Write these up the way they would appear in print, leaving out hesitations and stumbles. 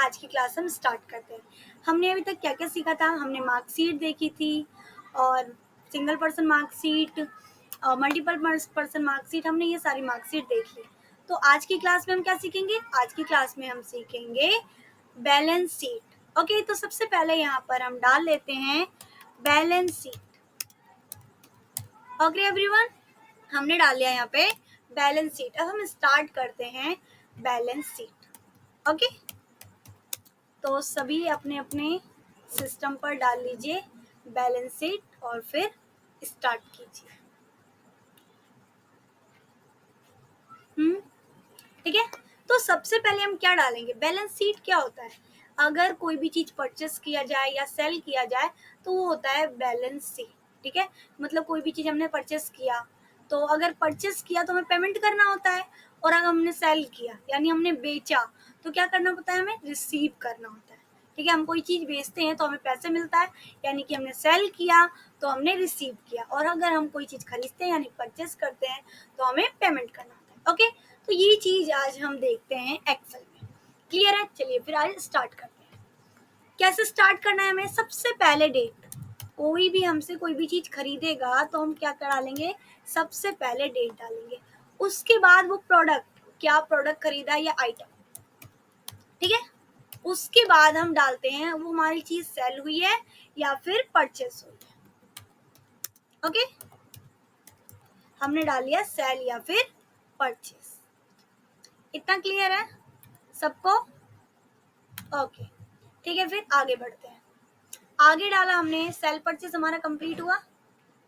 आज की क्लास हम स्टार्ट करते हैं। हमने अभी तक क्या क्या सीखा था? हमने मार्कशीट देखी थी और single person marksheet, multiple person marksheet, हमने ये सारी मार्कशीट देख ली। तो आज की क्लास में हम क्या सीखेंगे? आज की क्लास में हम सीखेंगे बैलेंस शीट। ओके, तो सबसे पहले यहाँ पर हम डाल लेते हैं बैलेंस शीट। ओके एवरीवन, हमने डाल लिया यहाँ पे बैलेंस शीट। अब हम स्टार्ट करते हैं बैलेंस शीट। ओके, तो सभी अपने अपने सिस्टम पर डाल लीजिए बैलेंस शीट और फिर स्टार्ट कीजिए। ठीक है, तो सबसे पहले हम क्या डालेंगे? बैलेंस शीट क्या होता है? अगर कोई भी चीज परचेस किया जाए या सेल किया जाए तो वो होता है बैलेंस शीट। ठीक है, मतलब कोई भी चीज हमने परचेस किया, तो अगर परचेस किया तो हमें पेमेंट करना होता है, और अगर हमने सेल किया यानी हमने बेचा तो क्या करना होता है? हमें रिसीव करना होता है। ठीक है, हम कोई चीज बेचते हैं तो हमें पैसे मिलता है, यानी कि हमने सेल किया तो हमने रिसीव किया, और अगर हम कोई चीज खरीदते हैं यानी परचेस करते हैं तो हमें पेमेंट करना होता है। ओके, तो ये चीज आज हम देखते हैं एक्सेल में। क्लियर है? चलिए फिर आज स्टार्ट करते हैं। कैसे स्टार्ट करना है हमें? सबसे पहले डेट। कोई भी हमसे कोई भी चीज खरीदेगा तो हम क्या डालेंगे? सबसे पहले डेट डालेंगे। उसके बाद वो प्रोडक्ट, क्या प्रोडक्ट खरीदा या आइटम। ठीक है, उसके बाद हम डालते हैं वो हमारी चीज सेल हुई है या फिर परचेस हुई है। ओके, हमने डाल लिया सेल या फिर परचेस। इतना क्लियर है सबको? ओके, ठीक है, फिर आगे बढ़ते हैं। आगे डाला हमने, सेल परचेस हमारा कंप्लीट हुआ।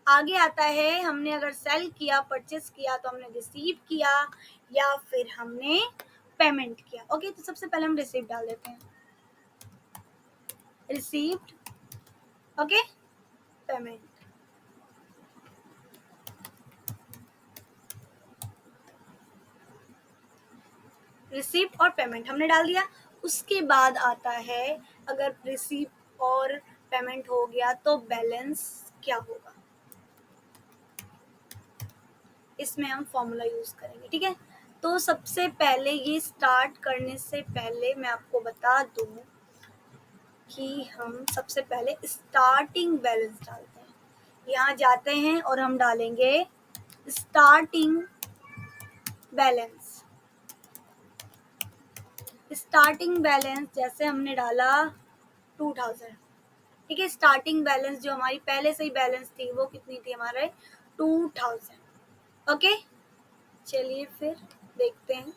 आगे आता है हमने अगर सेल किया, परचेस किया तो हमने रिसीव किया या फिर हमने पेमेंट किया। ओके, तो सबसे पहले हम रिसीव डाल देते हैं, रिसीव्ड। Okay, payment. रिसीव और पेमेंट हमने डाल दिया। उसके बाद आता है अगर रिसीव और पेमेंट हो गया तो बैलेंस क्या होगा, इसमें हम फॉर्मूला यूज करेंगे। ठीक है, तो सबसे पहले ये स्टार्ट करने से पहले मैं आपको बता दूं कि हम सबसे पहले स्टार्टिंग बैलेंस डालते हैं। यहाँ जाते हैं और हम डालेंगे स्टार्टिंग बैलेंस। स्टार्टिंग बैलेंस जैसे हमने डाला 2000। ठीक है, स्टार्टिंग बैलेंस जो हमारी पहले से ही बैलेंस थी वो कितनी थी? हमारे 2000। ओके, चलिए फिर देखते हैं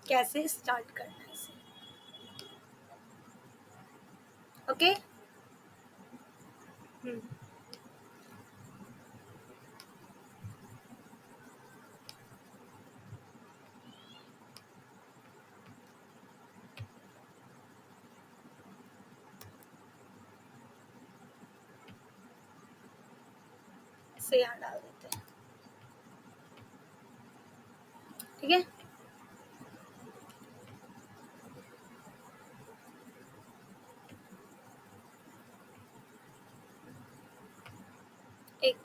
कैसे स्टार्ट करना है इसे। ओके, से यहाँ डाल देते हैं। ठीक है, एक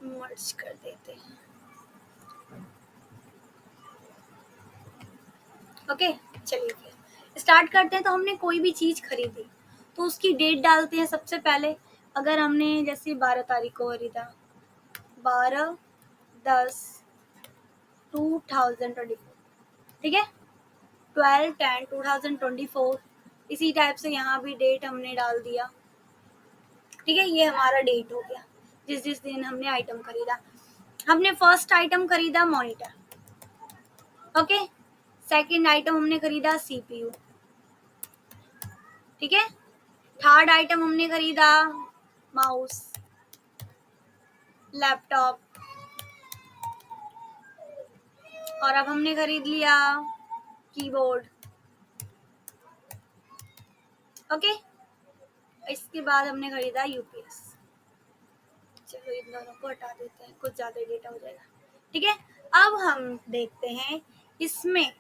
मर्ज कर देते हैं। ओके, चलिए फिर स्टार्ट करते हैं। तो हमने कोई भी चीज खरीदी तो उसकी डेट डालते हैं सबसे पहले। अगर हमने जैसे 12 तारीख को खरीदा, 12/10/2024। ठीक है, 12/10/2024। इसी टाइप से यहाँ भी डेट हमने डाल दिया। ठीक है, ये हमारा डेट हो गया जिस जिस दिन हमने आइटम खरीदा। हमने फर्स्ट आइटम खरीदा मॉनिटर। ओके, सेकंड आइटम हमने खरीदा सीपीयू। ठीक है, थर्ड आइटम हमने खरीदा माउस, लैपटॉप, और अब हमने खरीद लिया कीबोर्ड। ओके, इसके बाद हमने खरीदा यूपीएस। चलो इन दोनों को हटा देते हैं, कुछ ज़्यादा डेटा हो जाएगा। ठीक है, अब हम देखते हैं इसमें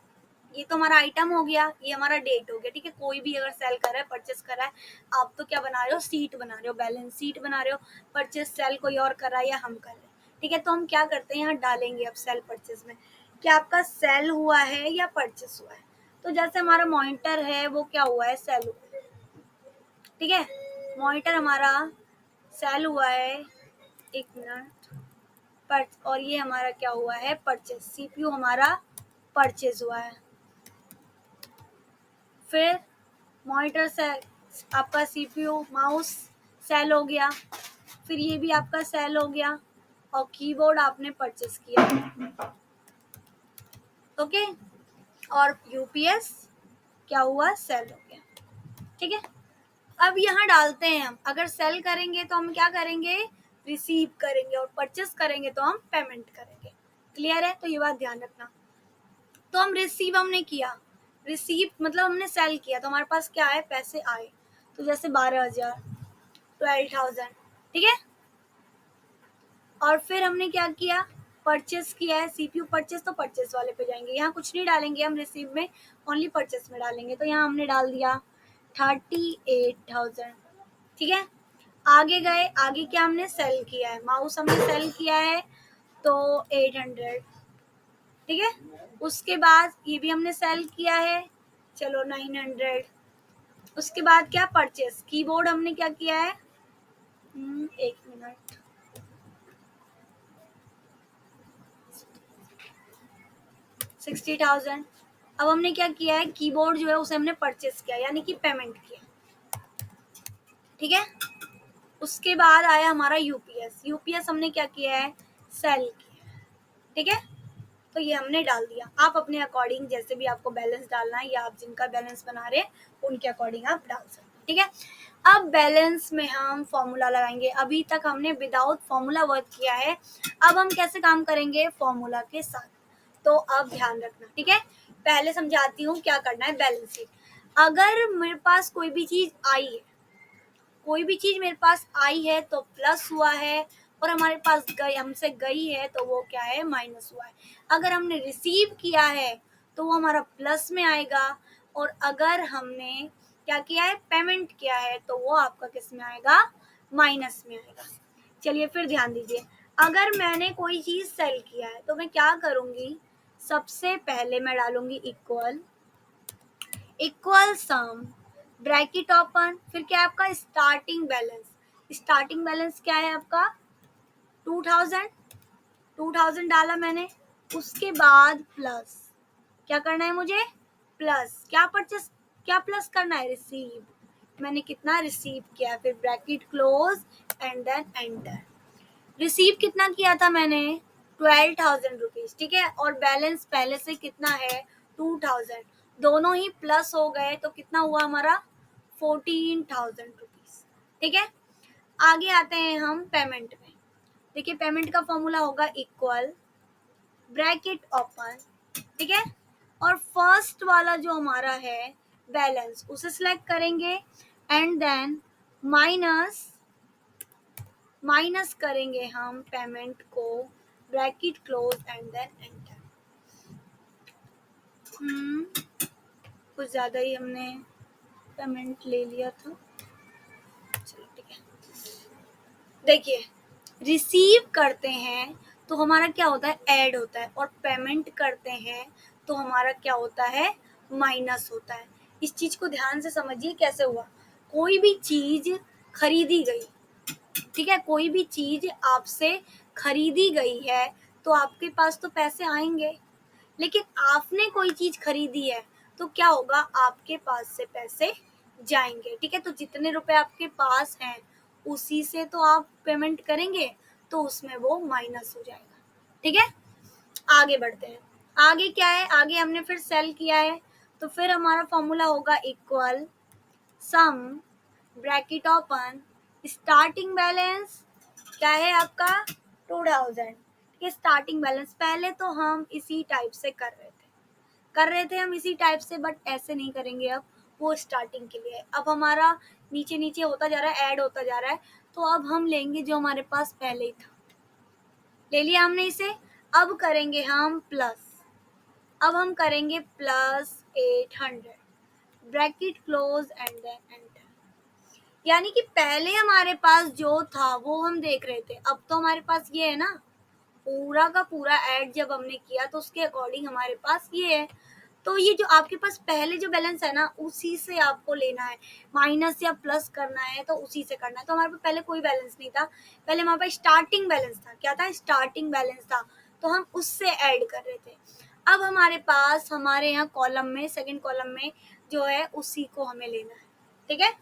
ये तो हमारा आइटम हो गया, ये हमारा डेट हो गया, ठीक है। कोई भी अगर सेल कर रहा है, परचेस कर रहा है, आप तो क्या बना रहे हो, सीट बना रहे हो, बैलेंस सीट बना रहे हो। परचेस सेल कोई और कर रहा है या हम कर रहे हैं, ठीक है। तो हम क्या करते हैं, यहाँ डालेंगे अब सेल परचेस में कि आपका सेल हुआ है या परचेस हुआ है। तो जैसे हमारा मॉनिटर है वो क्या हुआ है, सेल हुआ है, ठीक है। मॉनिटर हमारा सेल हुआ है, एक मिनट, पर और ये हमारा क्या हुआ है, परचेस। सीपीयू हमारा परचेस हुआ है। फिर मॉनिटर सेल, आपका सीपीयू माउस सेल हो गया, फिर ये भी आपका सेल हो गया, और कीबोर्ड आपने परचेस किया, ओके। और यूपीएस क्या हुआ, सेल हो गया, ठीक है। अब यहाँ डालते हैं हम, अगर सेल करेंगे तो हम क्या करेंगे, रिसीव करेंगे, और परचेस करेंगे तो हम पेमेंट करेंगे। क्लियर है, तो ये बात ध्यान रखना। तो हम रिसीव हमने किया, रिसीव मतलब हमने सेल किया, तो हमारे पास क्या आए, पैसे आए। तो जैसे 12,000, 12,000, ठीक है। और फिर हमने क्या किया, परचेस किया है, सीपीयू परचेस, तो परचेस वाले पे जाएंगे। यहाँ कुछ नहीं डालेंगे हम रिसीव में, ओनली परचेस में डालेंगे। तो यहाँ हमने डाल दिया 38,000, ठीक है। आगे गए, आगे क्या हमने सेल किया है, माउस हमने सेल किया है तो 800, ठीक है। उसके बाद ये भी हमने सेल किया है, चलो 900। उसके बाद क्या, परचेस कीबोर्ड हमने क्या किया है, एक मिनट, 60,000। अब हमने क्या किया है, कीबोर्ड जो है उसे हमने परचेस किया, यानी कि पेमेंट किया, ठीक है। उसके बाद आया हमारा यूपीएस, यूपीएस हमने क्या किया है, सेल किया, ठीक है। तो ये हमने डाल दिया। आप अपने अकॉर्डिंग जैसे भी आपको बैलेंस डालना है, या आप जिनका बैलेंस बना रहे हैं उनके अकॉर्डिंग आप डाल सकते हैं, ठीक है। अब बैलेंस में हम फॉर्मूला लगाएंगे। अभी तक हमने विदाउट फॉर्मूला वर्क किया है, अब हम कैसे काम करेंगे, फॉर्मूला के साथ। तो अब ध्यान रखना, ठीक है। पहले समझाती हूँ क्या करना है, बैलेंस शीट। अगर मेरे पास कोई भी चीज आई है, कोई भी चीज मेरे पास आई है तो प्लस हुआ है, और हमारे पास गई, हमसे गई है तो वो क्या है, माइनस हुआ है। अगर हमने रिसीव किया है तो वो हमारा प्लस में आएगा, और अगर हमने क्या किया है, पेमेंट किया है, तो वो आपका किस में आएगा, माइनस में आएगा। चलिए फिर ध्यान दीजिए, अगर मैंने कोई चीज सेल किया है तो मैं क्या करूंगी, सबसे पहले मैं डालूंगी equal, equal sum, bracket open, फिर क्या है आपका स्टार्टिंग बैलेंस। स्टार्टिंग बैलेंस क्या है आपका, 2000, 2000 डाला मैंने। उसके बाद प्लस, क्या करना है मुझे, प्लस क्या, परचेस क्या प्लस करना है, रिसीव, मैंने कितना रिसीव किया, फिर bracket close and then enter. Receive कितना किया था मैंने, 12,000 रुपीज, ठीक है। और बैलेंस पहले से कितना है, 2,000, दोनों ही प्लस हो गए तो कितना हुआ हमारा, 14,000 रुपीज, ठीक है। आगे आते हैं हम पेमेंट में। देखिए पेमेंट का फॉर्मूला होगा इक्वल, ब्रैकेट ओपन, ठीक है। और फर्स्ट वाला जो हमारा है बैलेंस, उसे सिलेक्ट करेंगे, एंड देन माइनस, माइनस करेंगे हम पेमेंट को, bracket close and then enter. कुछ ज़्यादा ही हमने पेमेंट ले लिया था, चलो ठीक है। देखिए रिसीव करते हैं तो हमारा क्या होता है, ऐड होता है, और पेमेंट करते हैं तो हमारा क्या होता है, माइनस होता है। इस चीज़ को ध्यान से समझिए कैसे हुआ। कोई भी चीज़ खरीदी गई, ठीक है, कोई भी चीज आपसे खरीदी गई है तो आपके पास तो पैसे आएंगे, लेकिन आपने कोई चीज खरीदी है तो क्या होगा, आपके पास से पैसे जाएंगे, ठीक है। तो जितने रुपए आपके पास हैं उसी से तो आप पेमेंट करेंगे, तो उसमें वो माइनस हो जाएगा, ठीक है। आगे बढ़ते हैं, आगे क्या है, आगे हमने फिर सेल किया है, तो फिर हमारा फॉर्मूला होगा equal sum, bracket open, starting balance क्या है आपका, 2000, ये स्टार्टिंग बैलेंस। पहले तो हम इसी टाइप से कर रहे थे हम इसी टाइप से, बट ऐसे नहीं करेंगे अब, वो स्टार्टिंग के लिए है। अब हमारा नीचे नीचे होता जा रहा है, ऐड होता जा रहा है, तो अब हम लेंगे जो हमारे पास पहले ही था, ले लिया हमने इसे। अब करेंगे हम प्लस, अब हम करेंगे +800, bracket close and then enter. यानी कि पहले हमारे पास जो था वो हम देख रहे थे, अब तो हमारे पास ये है ना, पूरा का पूरा ऐड जब हमने किया तो उसके अकॉर्डिंग हमारे पास ये है। तो ये जो आपके पास पहले जो बैलेंस है ना, उसी से आपको लेना है, माइनस या प्लस करना है तो उसी से करना है। तो हमारे पास पहले कोई बैलेंस नहीं था, पहले हमारे पास स्टार्टिंग बैलेंस था। क्या था? स्टार्टिंग बैलेंस था, तो हम उससे ऐड कर रहे थे। अब हमारे पास हमारे यहाँ कॉलम में, सेकंड कॉलम में जो है उसी को हमें लेना है, ठीक है।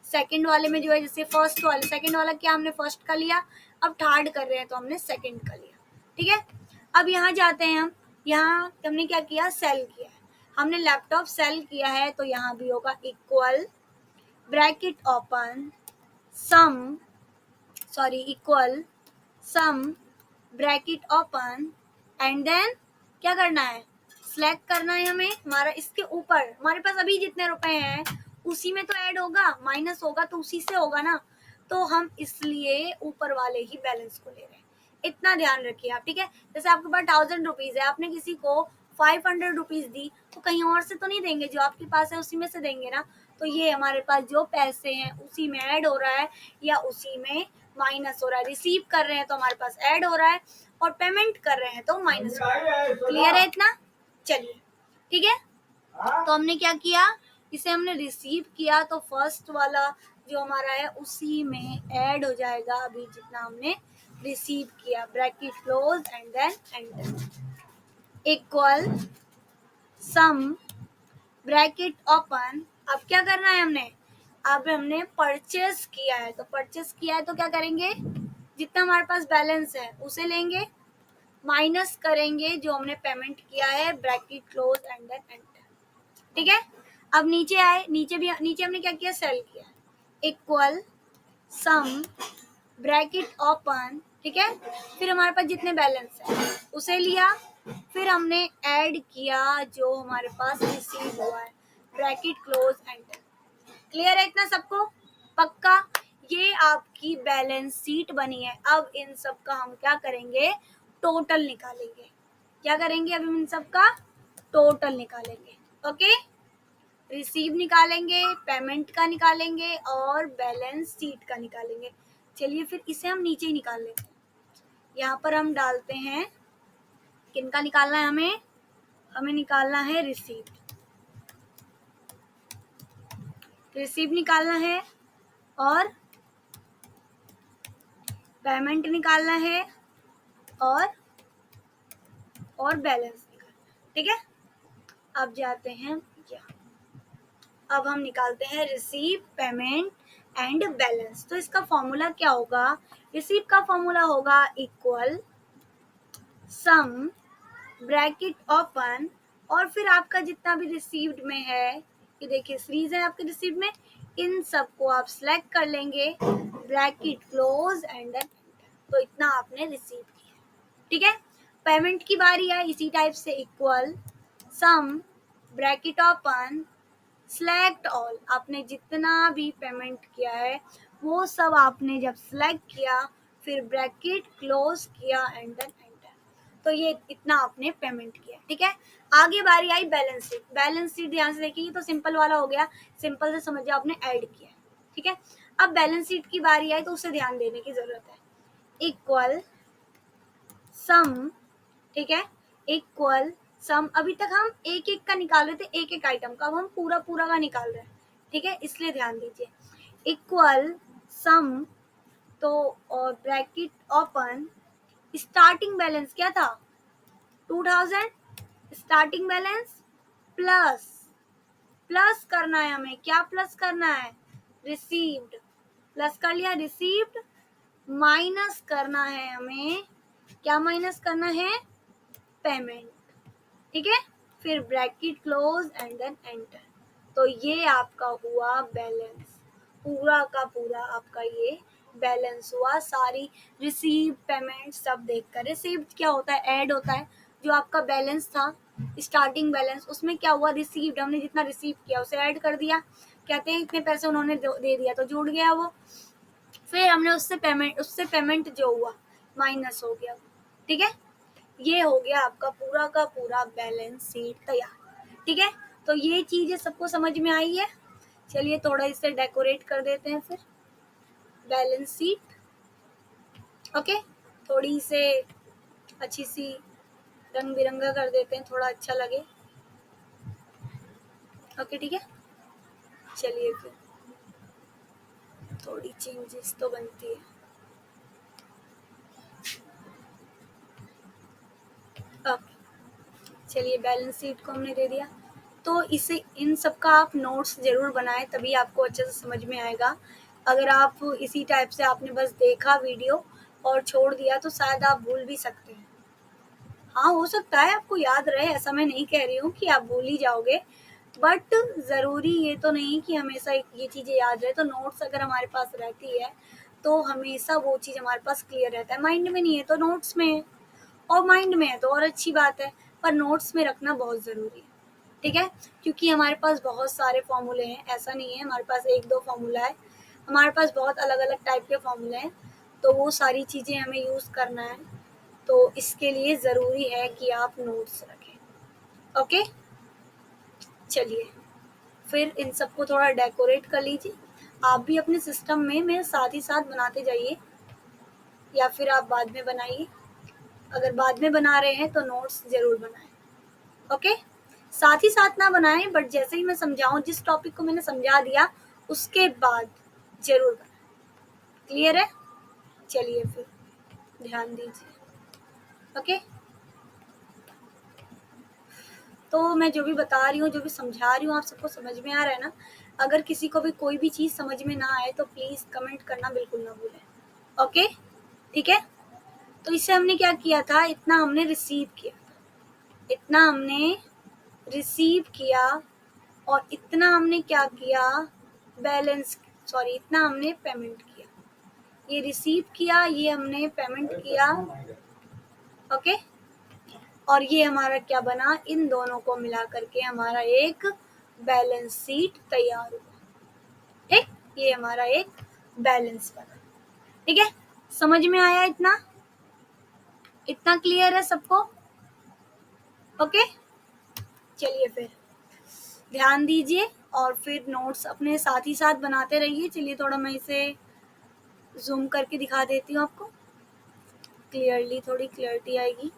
सेकंड वाले में जो है, जैसे फर्स्ट वाले, सेकंड वाला क्या हमने फर्स्ट का लिया, अब थर्ड कर रहे हैं तो हमने सेकंड का लिया, ठीक है। अब यहाँ जाते हैं हम, यहाँ हमने क्या किया, सेल किया है, हमने लैपटॉप सेल किया है, तो यहाँ भी होगा equal, bracket open, sum, sorry equal sum, bracket open and then क्या करना है, सिलेक्ट करना है हमें। हमारा इसके ऊपर हमारे पास अभी जितने रुपए हैं उसी में तो ऐड होगा, माइनस होगा तो उसी से होगा ना, तो हम इसलिए ऊपर वाले ही बैलेंस को ले रहे हैं। इतना ध्यान रखिए आप, ठीक है। जैसे आपके पास 1000 रुपीज है, आपने किसी को 500 रुपीज दी, तो कहीं और से तो नहीं देंगे, जो आपके पास है उसी में से देंगे ना। तो ये हमारे पास जो पैसे हैं उसी में ऐड हो रहा है या उसी में माइनस हो रहा है। रिसीव कर रहे हैं तो हमारे पास ऐड हो रहा है, और पेमेंट कर रहे हैं तो माइनस हो रहा है। क्लियर है इतना? चलिए, ठीक है। तो हमने क्या किया, इसे हमने रिसीव किया, तो फर्स्ट वाला जो हमारा है उसी में ऐड हो जाएगा अभी जितना हमने रिसीव किया। Bracket close and then enter, equal sum, bracket open. अब क्या करना है हमने, अब हमने परचेस किया है, तो परचेस किया है तो क्या करेंगे, जितना हमारे पास बैलेंस है उसे लेंगे, माइनस करेंगे जो हमने पेमेंट किया है, bracket close and then enter, ठीक है। अब नीचे आए, नीचे हमने क्या किया, सेल किया, इक्वल सम, ब्रैकेट ओपन, ठीक है। फिर हमारे पास जितने बैलेंस है उसे लिया, फिर हमने ऐड किया जो हमारे पास रिसीव हुआ है, ब्रैकेट क्लोज एंटर। क्लियर है इतना सबको? पक्का? ये आपकी बैलेंस शीट बनी है। अब इन सब का हम क्या करेंगे, टोटल निकालेंगे। क्या करेंगे, अब इन सब का टोटल निकालेंगे। ओके, रिसीव निकालेंगे, पेमेंट का निकालेंगे और बैलेंस शीट का निकालेंगे। चलिए फिर इसे हम नीचे ही निकाल लेते हैं। यहाँ पर हम डालते हैं, किनका निकालना है हमें, हमें निकालना है रिसीव, रिसीव निकालना है और पेमेंट निकालना है और बैलेंस निकालना है, ठीक है। अब जाते हैं यहाँ, अब हम निकालते हैं रिसीव, पेमेंट एंड बैलेंस। तो इसका फॉर्मूला क्या होगा, रिसीव का फॉर्मूला होगा इक्वल सम, ब्रैकेट ओपन, और फिर आपका जितना भी रिसीव्ड में है, ये देखिए सीरीज है आपके रिसीव्ड में, इन सबको आप सिलेक्ट कर लेंगे, ब्रैकेट क्लोज एंड देन तो इतना आपने रिसीव किया, ठीक है। पेमेंट की बारी है, इसी टाइप से equal sum, bracket open, select all. आपने जितना भी पेमेंट किया है वो सब आपने जब सिलेक्ट किया, फिर ब्रैकेट क्लोज किया एंड देन एंटर, तो ये इतना आपने पेमेंट किया, ठीक है। आगे बारी I balance sheet. Balance sheet ध्यान से देखिए, तो सिंपल वाला हो गया, सिंपल से समझ जाओ आपने ऐड किया, ठीक है। अब बैलेंस शीट की बारी आई तो उसे ध्यान देने की जरूरत है, इक्वल सम, ठीक है, इक्वल सम। अभी तक हम एक एक का निकाल रहे थे, एक एक आइटम का, अब हम पूरा पूरा का निकाल रहे हैं, ठीक है, इसलिए ध्यान दीजिए। इक्वल सम, तो और ब्रैकेट ओपन, स्टार्टिंग बैलेंस क्या था, 2000, स्टार्टिंग बैलेंस प्लस, प्लस करना है हमें, क्या प्लस करना है, रिसीव्ड, प्लस कर लिया रिसीव्ड, माइनस करना है हमें, क्या माइनस करना है, पेमेंट, ठीक है। फिर bracket close and then enter, तो ये आपका हुआ बैलेंस, पूरा का पूरा आपका ये बैलेंस हुआ, सारी रिसीव पेमेंट सब देखकर। रिसीव क्या होता है, ऐड होता है, जो आपका बैलेंस था स्टार्टिंग बैलेंस, उसमें क्या हुआ, रिसीव्ड, हमने जितना रिसीव किया उसे ऐड कर दिया, कहते हैं इतने पैसे उन्होंने दे दिया तो जुड़ गया वो, फिर हमने उससे पेमेंट जो हुआ माइनस हो गया, ठीक है। ये हो गया आपका पूरा का पूरा बैलेंस शीट तैयार। ठीक है, तो ये चीजें सबको समझ में आई है। चलिए थोड़ा इसे डेकोरेट कर देते हैं फिर बैलेंस शीट। ओके, थोड़ी से अच्छी सी रंग बिरंगा कर देते हैं, थोड़ा अच्छा लगे। ओके ठीक है, चलिए फिर थोड़ी चेंजेस तो बनती है। ओके, चलिए बैलेंस शीट को हमने दे दिया, तो इसे इन सब का आप नोट्स ज़रूर बनाएं, तभी आपको अच्छे से समझ में आएगा। अगर आप इसी टाइप से आपने बस देखा वीडियो और छोड़ दिया तो शायद आप भूल भी सकते हैं। हाँ, हो सकता है आपको याद रहे, ऐसा मैं नहीं कह रही हूँ कि आप भूल ही जाओगे, बट ज़रूरी ये तो नहीं कि हमेशा ये चीज़ें याद रहे। तो नोट्स अगर हमारे पास रहती है तो हमेशा वो चीज़ हमारे पास क्लियर रहता है। माइंड में नहीं है तो नोट्स में है, और माइंड में है तो और अच्छी बात है, पर नोट्स में रखना बहुत ज़रूरी है। ठीक है, क्योंकि हमारे पास बहुत सारे फॉर्मूले हैं, ऐसा नहीं है हमारे पास एक दो फॉर्मूला है, हमारे पास बहुत अलग अलग टाइप के फॉर्मूले हैं, तो वो सारी चीज़ें हमें यूज़ करना है। तो इसके लिए ज़रूरी है कि आप नोट्स रखें। ओके, चलिए फिर इन सबको थोड़ा डेकोरेट कर लीजिए। आप भी अपने सिस्टम में मेरे साथ ही साथ बनाते जाइए, या फिर आप बाद में बनाइए। अगर बाद में बना रहे हैं तो नोट्स ज़रूर बनाएं। ओके, साथ ही साथ ना बनाएं, बट जैसे ही मैं समझाऊं, जिस टॉपिक को मैंने समझा दिया उसके बाद जरूर बनाएं। क्लियर है? चलिए फिर ध्यान दीजिए। ओके, तो मैं जो भी बता रही हूँ, जो भी समझा रही हूँ, आप सबको समझ में आ रहा है ना? अगर किसी को भी कोई भी चीज़ समझ में ना आए तो प्लीज़ कमेंट करना बिल्कुल ना भूलें। ओके ठीक है, तो इससे हमने क्या किया था, इतना हमने रिसीव किया, इतना हमने रिसीव किया, और इतना हमने क्या किया, बैलेंस, सॉरी, इतना हमने पेमेंट किया। ये रिसीव किया, ये हमने पेमेंट किया। ओके, और ये हमारा क्या बना, इन दोनों को मिला करके हमारा एक बैलेंस शीट तैयार हुआ। ठीक, ये हमारा एक बैलेंस बना। ठीक है, समझ में आया? इतना इतना क्लियर है सबको? ओके, चलिए फिर ध्यान दीजिए और फिर नोट्स अपने साथ ही साथ बनाते रहिए। चलिए थोड़ा मैं इसे जूम करके दिखा देती हूँ आपको क्लियरली, थोड़ी क्लियरिटी आएगी।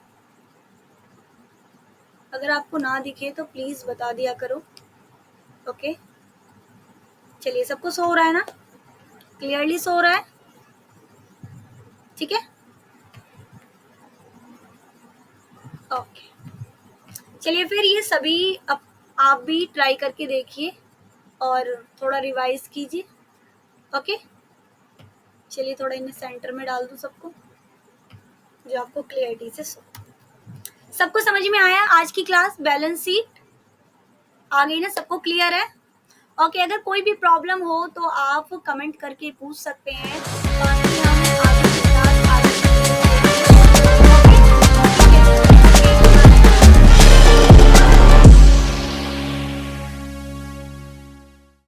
अगर आपको ना दिखे तो प्लीज़ बता दिया करो। ओके, चलिए सबको सो रहा है ना, क्लियरली सो रहा है? ठीक है, ओके, चलिए फिर ये सभी आप भी ट्राई करके देखिए और थोड़ा रिवाइज कीजिए। ओके, चलिए थोड़ा इन्हें सेंटर में डाल दूँ सबको, जो आपको क्लियरिटी से सो। सबको समझ में आया आज की क्लास? बैलेंस शीट आ गई ना, सबको क्लियर है? ओके, अगर कोई भी प्रॉब्लम हो तो आप कमेंट करके पूछ सकते हैं।